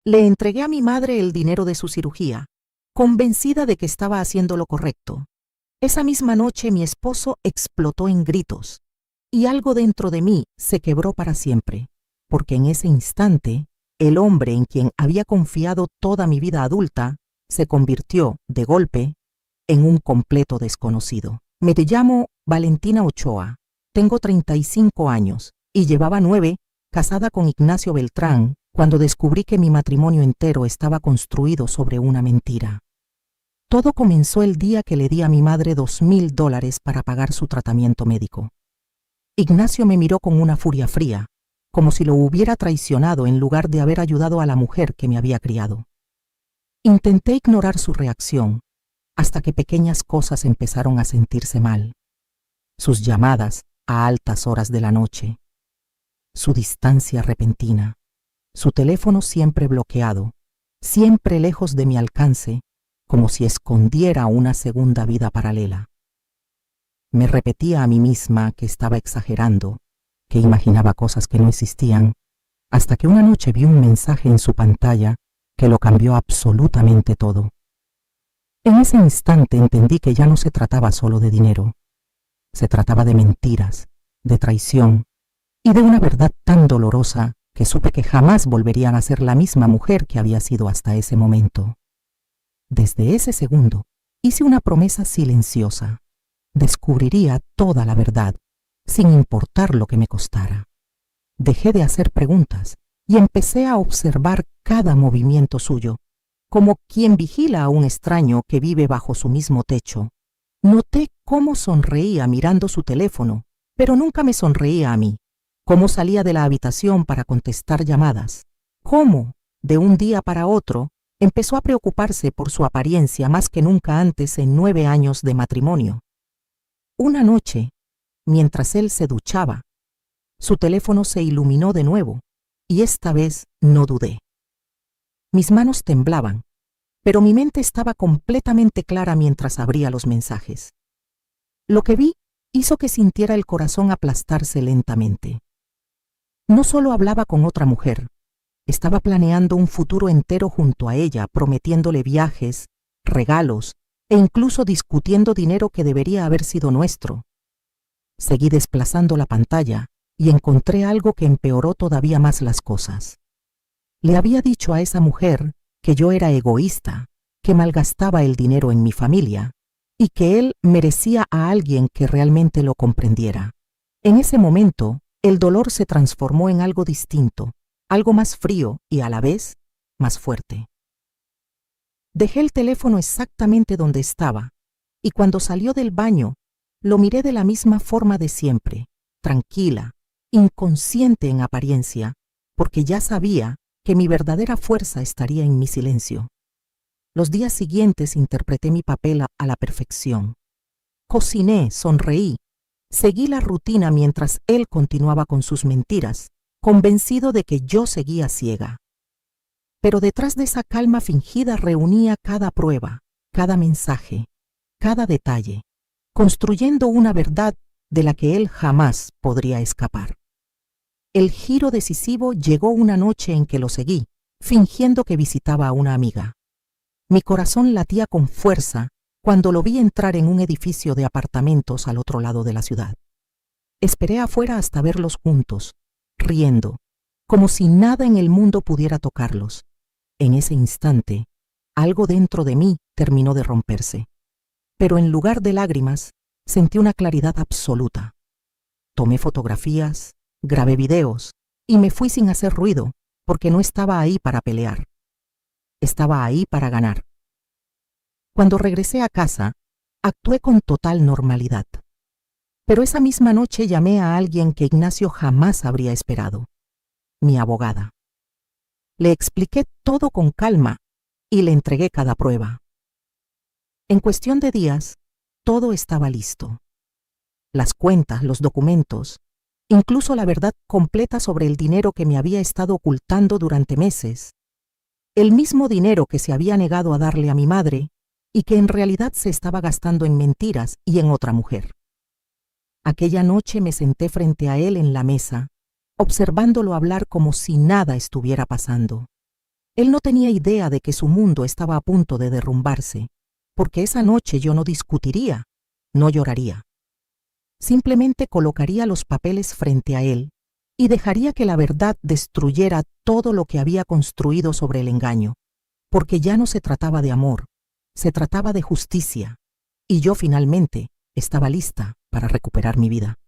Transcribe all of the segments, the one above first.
Le entregué a mi madre el dinero de su cirugía, convencida de que estaba haciendo lo correcto. Esa misma noche mi esposo explotó en gritos, y algo dentro de mí se quebró para siempre, porque en ese instante, el hombre en quien había confiado toda mi vida adulta se convirtió, de golpe, en un completo desconocido. Me llamo Valentina Ochoa, tengo 35 años y llevaba 9 casada con Ignacio Beltrán cuando descubrí que mi matrimonio entero estaba construido sobre una mentira. Todo comenzó el día que le di a mi madre $2,000 para pagar su tratamiento médico. Ignacio me miró con una furia fría, como si lo hubiera traicionado en lugar de haber ayudado a la mujer que me había criado. Intenté ignorar su reacción, hasta que pequeñas cosas empezaron a sentirse mal. Sus llamadas a altas horas de la noche, su distancia repentina, su teléfono siempre bloqueado, siempre lejos de mi alcance, como si escondiera una segunda vida paralela. Me repetía a mí misma que estaba exagerando, que imaginaba cosas que no existían, hasta que una noche vi un mensaje en su pantalla que lo cambió absolutamente todo. En ese instante entendí que ya no se trataba solo de dinero. Se trataba de mentiras, de traición y de una verdad tan dolorosa que supe que jamás volverían a ser la misma mujer que había sido hasta ese momento. Desde ese segundo, hice una promesa silenciosa. Descubriría toda la verdad, sin importar lo que me costara. Dejé de hacer preguntas y empecé a observar cada movimiento suyo, como quien vigila a un extraño que vive bajo su mismo techo. Noté cómo sonreía mirando su teléfono, pero nunca me sonreía a mí. Cómo salía de la habitación para contestar llamadas. Cómo, de un día para otro, empezó a preocuparse por su apariencia más que nunca antes en 9 años de matrimonio. Una noche, mientras él se duchaba, su teléfono se iluminó de nuevo, y esta vez no dudé. Mis manos temblaban, pero mi mente estaba completamente clara mientras abría los mensajes. Lo que vi hizo que sintiera el corazón aplastarse lentamente. No solo hablaba con otra mujer, estaba planeando un futuro entero junto a ella, prometiéndole viajes, regalos e incluso discutiendo dinero que debería haber sido nuestro. Seguí desplazando la pantalla y encontré algo que empeoró todavía más las cosas. Le había dicho a esa mujer que yo era egoísta, que malgastaba el dinero en mi familia y que él merecía a alguien que realmente lo comprendiera. En ese momento, el dolor se transformó en algo distinto, algo más frío y a la vez más fuerte. Dejé el teléfono exactamente donde estaba y cuando salió del baño, lo miré de la misma forma de siempre, tranquila, inconsciente en apariencia, porque ya sabía que mi verdadera fuerza estaría en mi silencio. Los días siguientes interpreté mi papel a la perfección. Cociné, sonreí, seguí la rutina mientras él continuaba con sus mentiras, convencido de que yo seguía ciega. Pero detrás de esa calma fingida reunía cada prueba, cada mensaje, cada detalle, construyendo una verdad de la que él jamás podría escapar. El giro decisivo llegó una noche en que lo seguí, fingiendo que visitaba a una amiga. Mi corazón latía con fuerza cuando lo vi entrar en un edificio de apartamentos al otro lado de la ciudad. Esperé afuera hasta verlos juntos, riendo, como si nada en el mundo pudiera tocarlos. En ese instante, algo dentro de mí terminó de romperse. Pero en lugar de lágrimas, sentí una claridad absoluta. Tomé fotografías, grabé videos y me fui sin hacer ruido, porque no estaba ahí para pelear. Estaba ahí para ganar. Cuando regresé a casa, actué con total normalidad. Pero esa misma noche llamé a alguien que Ignacio jamás habría esperado, mi abogada. Le expliqué todo con calma y le entregué cada prueba. En cuestión de días, todo estaba listo. Las cuentas, los documentos, incluso la verdad completa sobre el dinero que me había estado ocultando durante meses. El mismo dinero que se había negado a darle a mi madre y que en realidad se estaba gastando en mentiras y en otra mujer. Aquella noche me senté frente a él en la mesa, observándolo hablar como si nada estuviera pasando. Él no tenía idea de que su mundo estaba a punto de derrumbarse, porque esa noche yo no discutiría, no lloraría. Simplemente colocaría los papeles frente a él y dejaría que la verdad destruyera todo lo que había construido sobre el engaño, porque ya no se trataba de amor, se trataba de justicia, y yo finalmente estaba lista para recuperar mi vida.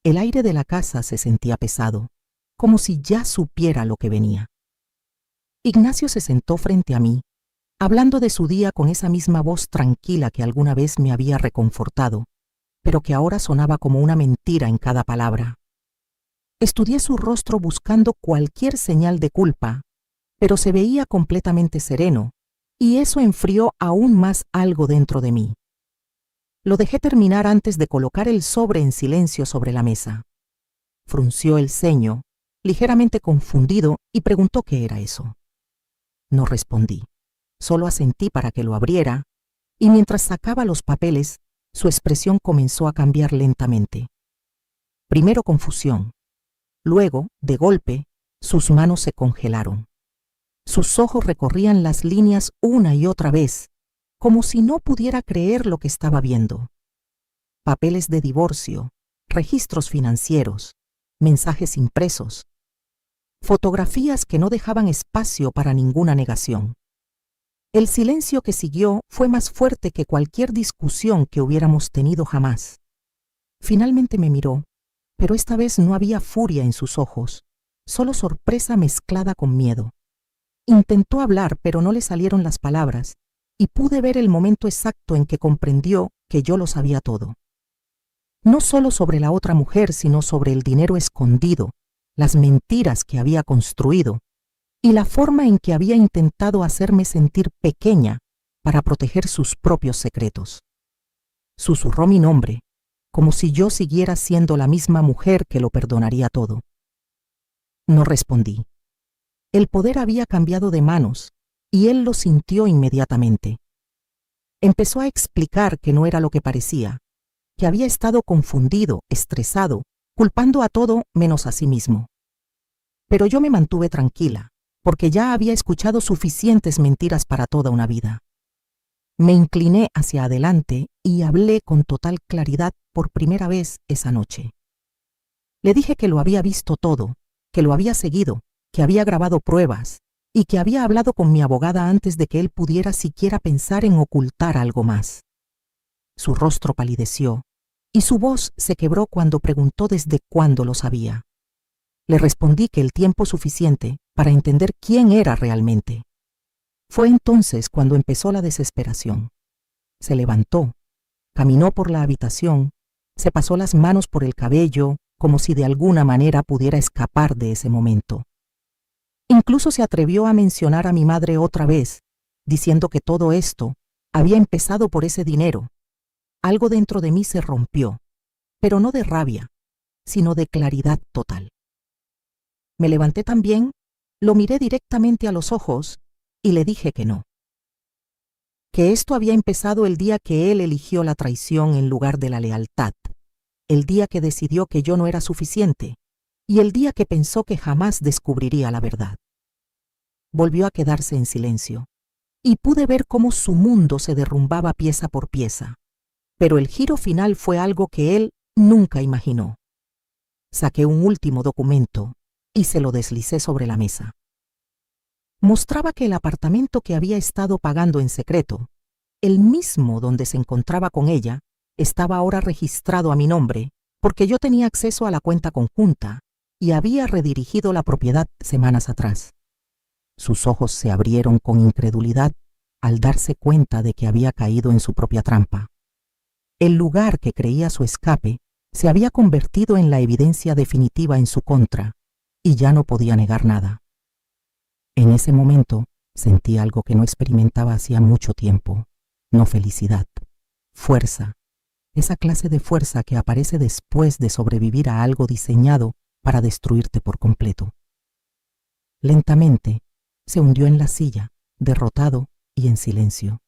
El aire de la casa se sentía pesado, como si ya supiera lo que venía. Ignacio se sentó frente a mí, hablando de su día con esa misma voz tranquila que alguna vez me había reconfortado, pero que ahora sonaba como una mentira en cada palabra. Estudié su rostro buscando cualquier señal de culpa, pero se veía completamente sereno, y eso enfrió aún más algo dentro de mí. Lo dejé terminar antes de colocar el sobre en silencio sobre la mesa. Frunció el ceño, ligeramente confundido, y preguntó qué era eso. No respondí, solo asentí para que lo abriera, y mientras sacaba los papeles, su expresión comenzó a cambiar lentamente. Primero confusión, luego, de golpe, sus manos se congelaron. Sus ojos recorrían las líneas una y otra vez, como si no pudiera creer lo que estaba viendo. Papeles de divorcio, registros financieros, mensajes impresos, fotografías que no dejaban espacio para ninguna negación. El silencio que siguió fue más fuerte que cualquier discusión que hubiéramos tenido jamás. Finalmente me miró, pero esta vez no había furia en sus ojos, solo sorpresa mezclada con miedo. Intentó hablar, pero no le salieron las palabras, y pude ver el momento exacto en que comprendió que yo lo sabía todo. No solo sobre la otra mujer, sino sobre el dinero escondido, las mentiras que había construido, y la forma en que había intentado hacerme sentir pequeña para proteger sus propios secretos. Susurró mi nombre, como si yo siguiera siendo la misma mujer que lo perdonaría todo. No respondí. El poder había cambiado de manos, y él lo sintió inmediatamente. Empezó a explicar que no era lo que parecía, que había estado confundido, estresado, culpando a todo menos a sí mismo. Pero yo me mantuve tranquila, porque ya había escuchado suficientes mentiras para toda una vida. Me incliné hacia adelante y hablé con total claridad por primera vez esa noche. Le dije que lo había visto todo, que lo había seguido, que había grabado pruebas y que había hablado con mi abogada antes de que él pudiera siquiera pensar en ocultar algo más. Su rostro palideció y su voz se quebró cuando preguntó desde cuándo lo sabía. Le respondí que el tiempo suficiente para entender quién era realmente. Fue entonces cuando empezó la desesperación. Se levantó, caminó por la habitación, se pasó las manos por el cabello, como si de alguna manera pudiera escapar de ese momento. Incluso se atrevió a mencionar a mi madre otra vez, diciendo que todo esto había empezado por ese dinero. Algo dentro de mí se rompió, pero no de rabia, sino de claridad total. Me levanté también, lo miré directamente a los ojos y le dije que no. Que esto había empezado el día que él eligió la traición en lugar de la lealtad, el día que decidió que yo no era suficiente y el día que pensó que jamás descubriría la verdad. Volvió a quedarse en silencio y pude ver cómo su mundo se derrumbaba pieza por pieza, pero el giro final fue algo que él nunca imaginó. Saqué un último documento y se lo deslicé sobre la mesa. Mostraba que el apartamento que había estado pagando en secreto, el mismo donde se encontraba con ella, estaba ahora registrado a mi nombre porque yo tenía acceso a la cuenta conjunta y había redirigido la propiedad semanas atrás. Sus ojos se abrieron con incredulidad al darse cuenta de que había caído en su propia trampa. El lugar que creía su escape se había convertido en la evidencia definitiva en su contra y ya no podía negar nada. En ese momento sentí algo que no experimentaba hacía mucho tiempo, no felicidad, fuerza, esa clase de fuerza que aparece después de sobrevivir a algo diseñado para destruirte por completo. Lentamente se hundió en la silla, derrotado y en silencio.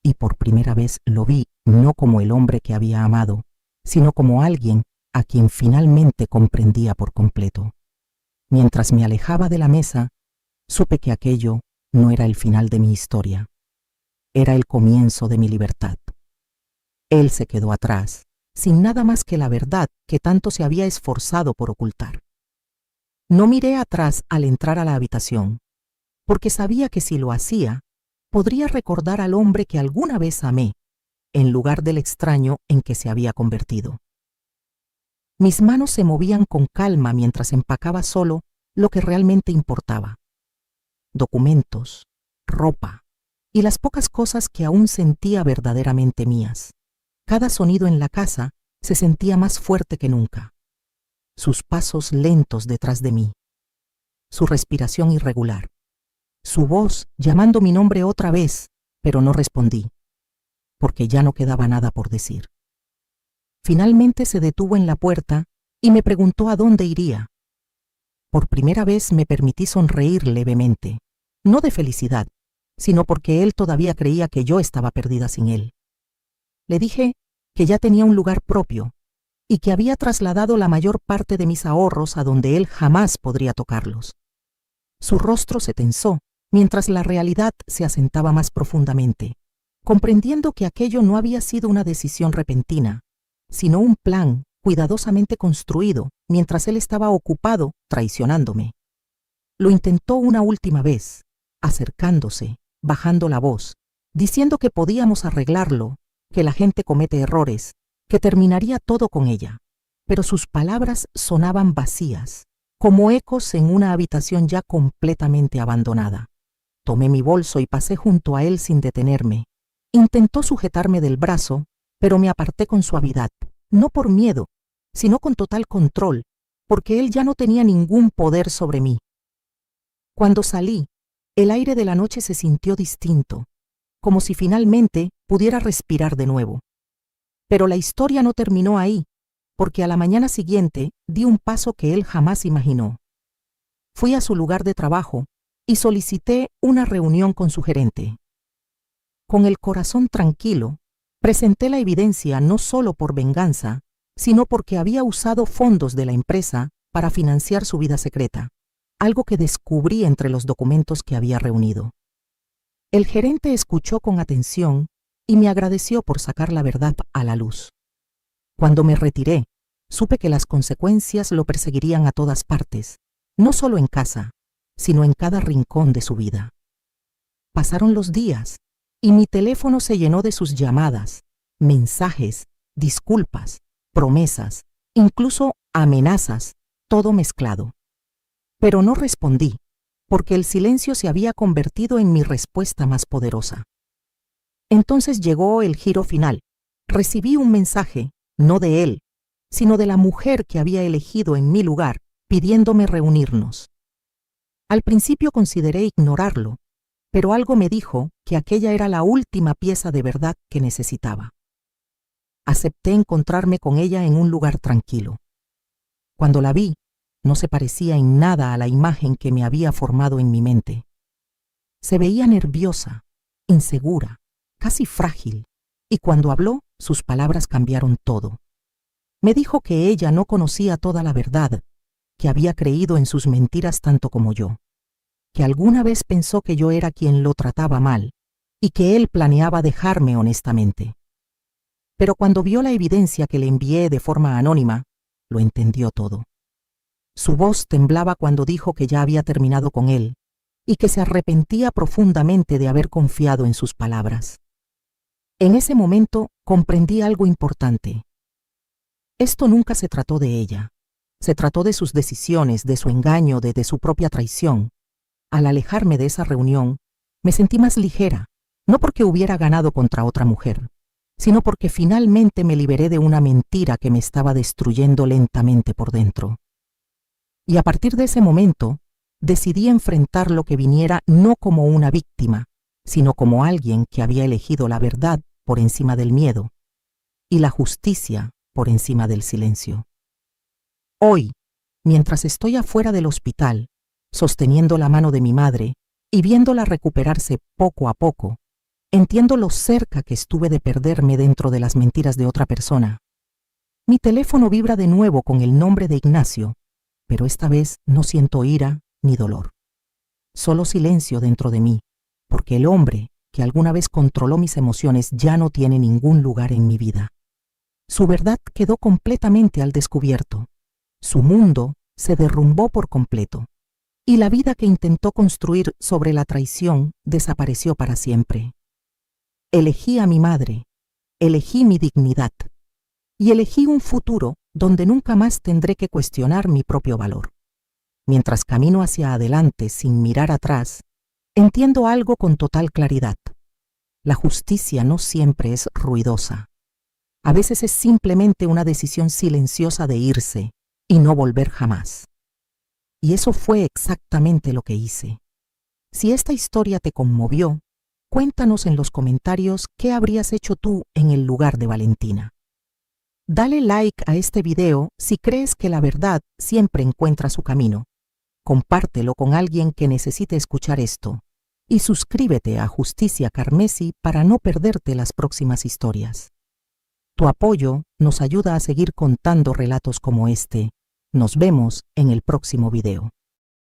Y por primera vez lo vi no como el hombre que había amado, sino como alguien a quien finalmente comprendía por completo. Mientras me alejaba de la mesa, Supe que aquello no era el final de mi historia, era el comienzo de mi libertad. Él se quedó atrás, sin nada más que la verdad que tanto se había esforzado por ocultar. No miré atrás al entrar a la habitación, porque sabía que si lo hacía, podría recordar al hombre que alguna vez amé, en lugar del extraño en que se había convertido. Mis manos se movían con calma mientras empacaba solo lo que realmente importaba: documentos, ropa y las pocas cosas que aún sentía verdaderamente mías. Cada sonido en la casa se sentía más fuerte que nunca. Sus pasos lentos detrás de mí, su respiración irregular, su voz llamando mi nombre otra vez, pero no respondí, porque ya no quedaba nada por decir. Finalmente se detuvo en la puerta y me preguntó a dónde iría. Por primera vez me permití sonreír levemente, no de felicidad, sino porque él todavía creía que yo estaba perdida sin él. Le dije que ya tenía un lugar propio y que había trasladado la mayor parte de mis ahorros a donde él jamás podría tocarlos. Su rostro se tensó, mientras la realidad se asentaba más profundamente, comprendiendo que aquello no había sido una decisión repentina, sino un plan cuidadosamente construido mientras él estaba ocupado traicionándome. Lo intentó una última vez, acercándose, bajando la voz, diciendo que podíamos arreglarlo, que la gente comete errores, que terminaría todo con ella. Pero sus palabras sonaban vacías, como ecos en una habitación ya completamente abandonada. Tomé mi bolso y pasé junto a él sin detenerme. Intentó sujetarme del brazo, pero me aparté con suavidad, no por miedo, sino con total control, porque él ya no tenía ningún poder sobre mí. Cuando salí, el aire de la noche se sintió distinto, como si finalmente pudiera respirar de nuevo. Pero la historia no terminó ahí, porque a la mañana siguiente di un paso que él jamás imaginó. Fui a su lugar de trabajo y solicité una reunión con su gerente. Con el corazón tranquilo, presenté la evidencia no solo por venganza, sino porque había usado fondos de la empresa para financiar su vida secreta, algo que descubrí entre los documentos que había reunido. El gerente escuchó con atención y me agradeció por sacar la verdad a la luz. Cuando me retiré, supe que las consecuencias lo perseguirían a todas partes, no solo en casa, sino en cada rincón de su vida. Pasaron los días y mi teléfono se llenó de sus llamadas, mensajes, disculpas, promesas, incluso amenazas, todo mezclado. Pero no respondí, porque el silencio se había convertido en mi respuesta más poderosa. Entonces llegó el giro final. Recibí un mensaje, no de él, sino de la mujer que había elegido en mi lugar, pidiéndome reunirnos. Al principio consideré ignorarlo, pero algo me dijo que aquella era la última pieza de verdad que necesitaba. Acepté encontrarme con ella en un lugar tranquilo. Cuando la vi, no se parecía en nada a la imagen que me había formado en mi mente. Se veía nerviosa, insegura, casi frágil, y cuando habló, sus palabras cambiaron todo. Me dijo que ella no conocía toda la verdad, que había creído en sus mentiras tanto como yo, que alguna vez pensó que yo era quien lo trataba mal, y que él planeaba dejarme honestamente. Pero cuando vio la evidencia que le envié de forma anónima, lo entendió todo. Su voz temblaba cuando dijo que ya había terminado con él y que se arrepentía profundamente de haber confiado en sus palabras. En ese momento comprendí algo importante. Esto nunca se trató de ella. Se trató de sus decisiones, de su engaño, de su propia traición. Al alejarme de esa reunión, me sentí más ligera, no porque hubiera ganado contra otra mujer, sino porque finalmente me liberé de una mentira que me estaba destruyendo lentamente por dentro. Y a partir de ese momento, decidí enfrentar lo que viniera no como una víctima, sino como alguien que había elegido la verdad por encima del miedo y la justicia por encima del silencio. Hoy, mientras estoy afuera del hospital, sosteniendo la mano de mi madre y viéndola recuperarse poco a poco, entiendo lo cerca que estuve de perderme dentro de las mentiras de otra persona. Mi teléfono vibra de nuevo con el nombre de Ignacio, pero esta vez no siento ira ni dolor. solo silencio dentro de mí, porque el hombre que alguna vez controló mis emociones ya no tiene ningún lugar en mi vida. Su verdad quedó completamente al descubierto. Su mundo se derrumbó por completo, y la vida que intentó construir sobre la traición desapareció para siempre. Elegí a mi madre, elegí mi dignidad, y elegí un futuro donde nunca más tendré que cuestionar mi propio valor. Mientras camino hacia adelante sin mirar atrás, entiendo algo con total claridad. La justicia no siempre es ruidosa. A veces es simplemente una decisión silenciosa de irse y no volver jamás. Y eso fue exactamente lo que hice. Si esta historia te conmovió, cuéntanos en los comentarios qué habrías hecho tú en el lugar de Valentina. Dale like a este video si crees que la verdad siempre encuentra su camino. Compártelo con alguien que necesite escuchar esto. Y suscríbete a Justicia Carmesí para no perderte las próximas historias. Tu apoyo nos ayuda a seguir contando relatos como este. Nos vemos en el próximo video.